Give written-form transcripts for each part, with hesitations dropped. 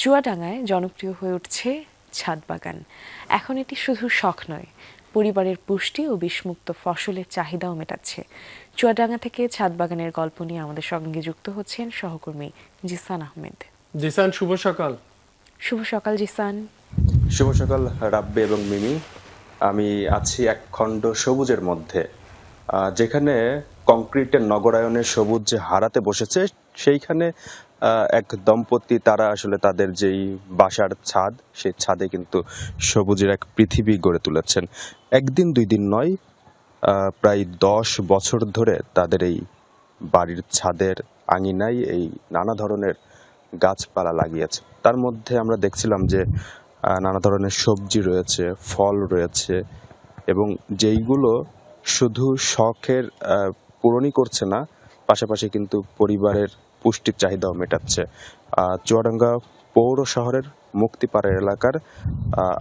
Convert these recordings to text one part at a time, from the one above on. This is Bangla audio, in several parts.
চুয়াডাঙ্গায় জনপ্রিয় হয়ে উঠছে ছাদ বাগান। এখন এটি শুধু শখ নয়, পরিবারের পুষ্টি ও বিষমুক্ত ফসলের চাহিদাও মেটাচ্ছে। চুয়াডাঙ্গা থেকে ছাদ বাগানের গল্প নিয়ে আমাদের সঙ্গে যুক্ত হচ্ছেন সহকর্মী জিসান আহমেদ। জিসান, শুভ সকাল। শুভ সকাল জিসান। শুভ সকাল রাব্বি এবং মিমি। আমি আছি এক খণ্ড সবুজের মধ্যে, যেখানে কংক্রিটের নগরায়নের সবুজ যে হারাতে বসেছে, সেইখানে এক দম্পতি তারা আসলে তাদের যেই বাসার ছাদ, সেই ছাদে কিন্তু সবুজের এক পৃথিবী গড়ে তুলেছেন। একদিন দুই দিন নয়, প্রায় 10 বছর ধরে তাদের এই বাড়ির ছাদের আঙিনায় এই নানা ধরনের গাছপালা লাগিয়েছে। তার মধ্যে আমরা দেখছিলাম যে নানা ধরনের সবজি রয়েছে, ফল রয়েছে, এবং যেইগুলো শুধু শখের পূরণই করছে না, পাশাপাশি কিন্তু পরিবারের পুষ্টির চাহিদাও মেটাচ্ছে। চুয়াডাঙ্গা পৌর শহরের মুক্তিপাড়া এলাকার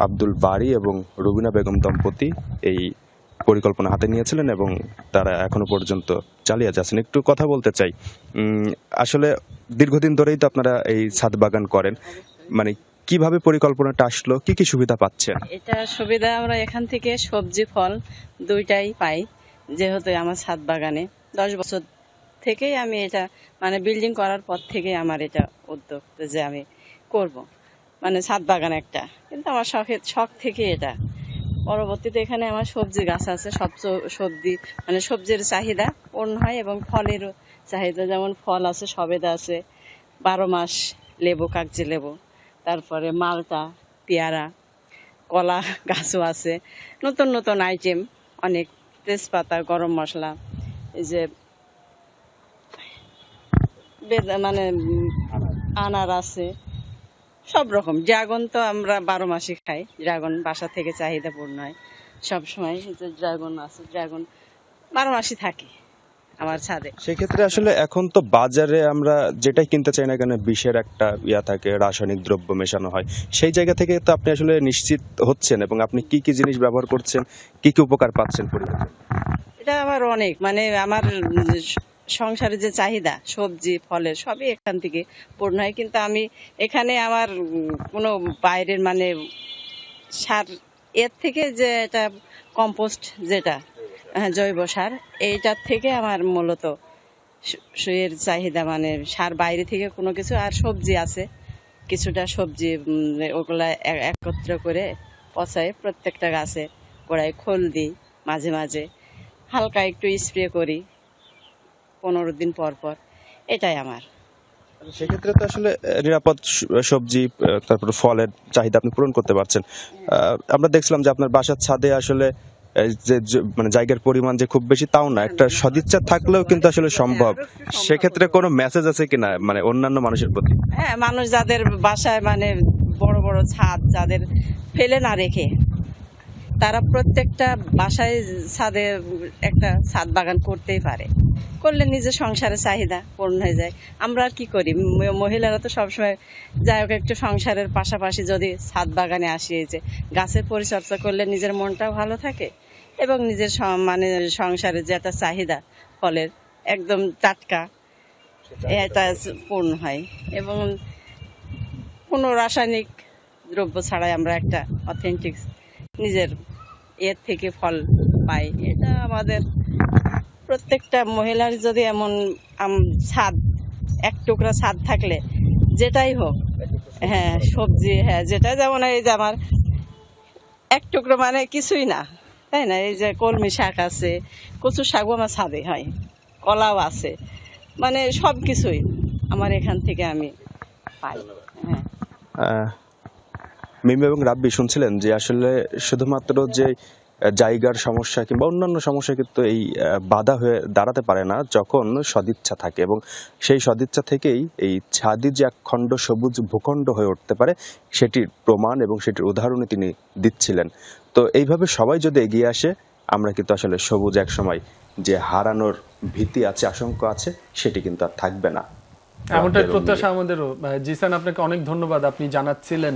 আব্দুল বারী এবং রুবিনা বেগম দম্পতি এই পরিকল্পনা হাতে নিয়েছিলেন এবং তারা এখনো পর্যন্ত চালিয়ে যাচ্ছেন। একটু কথা বলতে চাই, আসলে দীর্ঘদিন ধরেই তো আপনারা এই ছাদ বাগান করেন, মানে কিভাবে পরিকল্পনাটা আসলো, কি কি সুবিধা পাচ্ছেন? এটা সুবিধা আমরা এখান থেকে সবজি ফল দুইটাই পাই, যেহেতু আমার ছাদ বাগানে 10 বছর থেকেই আমি এটা মানে বিল্ডিং করার পর থেকে আমার এটা উদ্যোগ যে আমি করব, মানে ছাদ বাগান একটা, কিন্তু আমার শখ থেকে এটা। পরবর্তীতে এখানে আমার সবজি গাছ আছে, সব সবজি মানে সবজির চাহিদা পূর্ণ হয় এবং ফলেরও চাহিদা, যেমন ফল আছে, সবেদা আছে, 12 মাস লেবু, কাগজি লেবু, তারপরে মালটা, পেয়ারা, কলা গাছও আছে, নতুন নতুন আইটেম অনেক, তেজপাতা, গরম মশলা, এই যে মানে আনার আছে, সব রকম। ড্রাগন তো আমরা 12 মাসই খাই, ড্রাগন বাসা থেকে চাহিদা পূর্ণ হয় সবসময়। যে ড্রাগন আছে, ড্রাগন 12 মাসই থাকে আমার ছাদে। সেক্ষেত্রে আসলে এখন তো বাজারে আমরা যেটাই কিনতে চাই না কেন, বিষের একটা থাকে, রাসায়নিক দ্রব্য মেশানো হয়। সেই জায়গা থেকে তো আপনি আসলে নিশ্চিত হচ্ছেন, এবং আপনি কি কি জিনিস ব্যবহার করছেন, কি কি উপকার পাচ্ছেন পরিবারে? এটা আমার অনেক, মানে আমার সংসারের যে চাহিদা সবজি ফলের সবই এখান থেকে পূর্ণ হয়। কিন্তু আমি এখানে আমার কোনো বাইরের মানে সার, এর থেকে যে এটা কম্পোস্ট, যেটা জৈব সার, এইটার থেকে আমার মূলত এর চাহিদা, মানে সার বাইরে থেকে কোনো কিছু। আর সবজি আছে কিছুটা, সবজি ওগুলা একত্র করে পচায় প্রত্যেকটা গাছে গোড়ায় খোল দিই, মাঝে মাঝে হালকা একটু স্প্রে করি 15 দিন পর পর। এটাই আমার। সেক্ষেত্রে তো আসলে নিরাপদ সবজি, তারপর ফলের চাহিদা আপনি পূরণ করতে পারছেন। আমরা দেখছিলাম যে আপনার বাসার ছাদে আসলে মানে জায়গার পরিমাণ যে খুব বেশি তাও না, একটা সদিচ্ছা থাকলেও কিন্তু আসলে সম্ভব। সেক্ষেত্রে কোনো মেসেজ আছে কিনা মানে অন্যান্য মানুষের প্রতি? হ্যাঁ, মানুষ যাদের বাসায় মানে বড় বড় ছাদ, যাদের ফেলে না রেখে, তারা প্রত্যেকটা বাসায় ছাদে একটা ছাদ বাগান করতেই পারে। করলে নিজের সংসারের চাহিদা পূর্ণ হয়ে যায়। আমরা আর কি করি, মহিলারা তো সবসময় যাই হোক একটু সংসারের পাশাপাশি যদি ছাদ বাগানে আসি, এই যে গাছের পরিচর্যা করলে নিজের মনটাও ভালো থাকে এবং নিজের মানে সংসারের যে একটা চাহিদা ফলের একদম টাটকা, এটা পূর্ণ হয় এবং কোনো রাসায়নিক দ্রব্য ছাড়াই আমরা একটা অথেন্টিক নিজের এর থেকে ফল পাই। এটা আমাদের প্রত্যেকটা মহিলার যদি এমন ছাদ, এক টুকরা ছাদ থাকলে যেটাই হোক, হ্যাঁ সবজি, হ্যাঁ যেটা, যেমন এই যে আমার এক টুকরো মানে কিছুই না, তাই না? এই যে কলমি শাক আছে, কচু শাকও আমার ছাদে হয়, কলাও আছে, মানে সব কিছুই আমার এখান থেকে আমি পাই। হ্যাঁ, মিমি এবং রাব্বি শুনছিলেন যে আসলে শুধুমাত্র যে জায়গার সমস্যা কিংবা অন্যান্য সমস্যা কিন্তু এই বাধা হয়ে দাঁড়াতে পারে না যখন সদিচ্ছা থাকে, এবং সেই সদিচ্ছা থেকেই এই ছাদই যে এক খণ্ড সবুজ ভূখণ্ড হয়ে উঠতে পারে সেটির প্রমাণ এবং সেটির উদাহরণই তিনি দিচ্ছিলেন। তো এইভাবে সবাই যদি এগিয়ে আসে, আমরা কিন্তু আসলে সবুজ এক সময় যে হারানোর ভীতি আছে, আশঙ্কা আছে, সেটি কিন্তু আর থাকবে না। এমনটাই প্রত্যাশা আমাদেরও। জিসান, আপনাকে অনেক ধন্যবাদ, আপনি জানাচ্ছিলেন